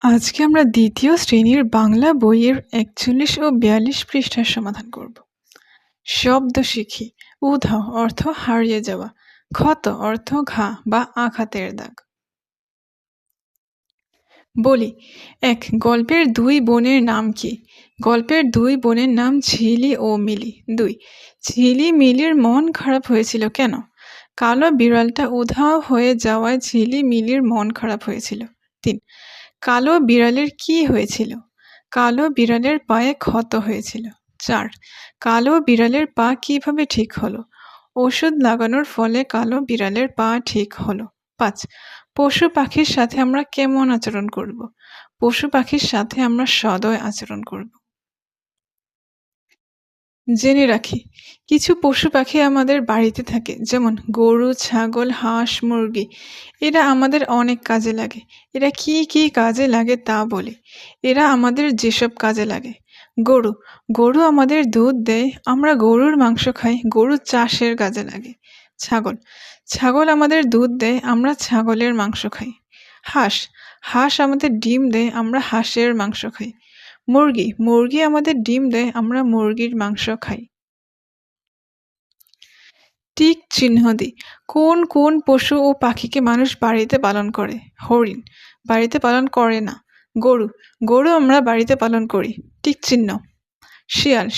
আজকে আমরা দ্বিতীয় শ্রেণীর বাংলা বইয়ের ৪১ ও ৪২ পৃষ্ঠার সমাধান করব। শব্দ শিখি। উধাও অর্থ হারিয়ে যাওয়া, ক্ষত অর্থ ঘা বা আঘাতের দাগ। বলি ১. গল্পের দুই বোনের নাম কি? গল্পের দুই বোনের নাম ঝিলি ও মিলি। ২. ঝিলি মিলির মন খারাপ হয়েছিল কেন? কালো বিড়ালটা উধাও হয়ে যাওয়ায় ঝিলি মিলির মন খারাপ হয়েছিল। ৩. কালো বিড়ালের কি হয়েছিল? কালো বিড়ালের পায়ে ক্ষত হয়েছিল। ৪. কালো বিড়ালের পা কিভাবে ঠিক হলো? ওষুধ লাগানোর ফলে কালো বিড়ালের পা ঠিক হলো। ৫. পশু পাখির সাথে আমরা কেমন আচরণ করব? পশু পাখির সাথে আমরা সদয় আচরণ করব। জেনে রাখি, কিছু পশু পাখি আমাদের বাড়িতে থাকে, যেমন গরু, ছাগল, হাঁস, মুরগি। এরা আমাদের অনেক কাজে লাগে। এরা কি কি কাজে লাগে তা বলি। এরা আমাদের যেসব কাজে লাগে: গরু গরু আমাদের দুধ দেয়, আমরা গরুর মাংস খাই, গরু চাষের কাজে লাগে। ছাগল ছাগল আমাদের দুধ দেয়, আমরা ছাগলের মাংস খাই। হাঁস হাঁস আমাদের ডিম দেয়, আমরা হাঁসের মাংস খাই। মুরগি আমাদের ডিম দেয়, আমরা মুরগির মাংস খাই। টিক চিহ্ন দিই। কোন কোন পশু ও পাখিকে মানুষ বাড়িতে পালন করে? হরিণ বাড়িতে পালন করে না। গরু আমরা বাড়িতে পালন করি। টিক চিহ্ন।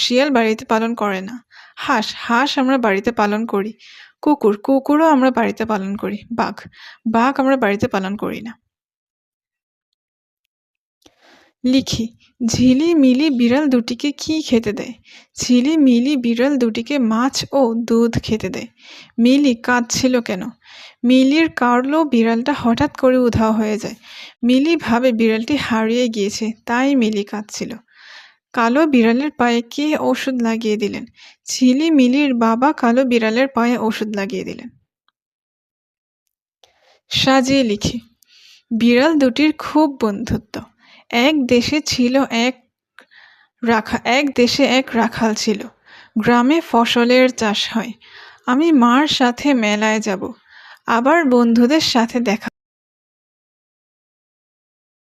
শিয়াল বাড়িতে পালন করে না। হাঁস আমরা বাড়িতে পালন করি। কুকুরও আমরা বাড়িতে পালন করি। বাঘ আমরা বাড়িতে পালন করি না। লিখি, ঝিলি মিলি বিড়াল দুটিকে কি খেতে দেয়? ঝিলি মিলি বিড়াল দুটিকে মাছ ও দুধ খেতে দেয়। মিলি কাঁদছিল কেন? মিলির কালো বিড়ালটা হঠাৎ করে উধাও হয়ে যায়। মিলি ভাবে বিড়ালটি হারিয়ে গিয়েছে, তাই মিলি কাঁদছিল। কালো বিড়ালের পায়ে কে ওষুধ লাগিয়ে দিলেন? ঝিলি মিলির বাবা কালো বিড়ালের পায়ে ওষুধ লাগিয়ে দিলেন। সাজিয়ে লিখি, বিড়াল দুটির খুব বন্ধুত্ব। এক দেশে এক রাখাল ছিল। গ্রামে ফসলের চাষ হয়। আমি মার সাথে মেলায় যাব, আবার বন্ধুদের সাথে দেখা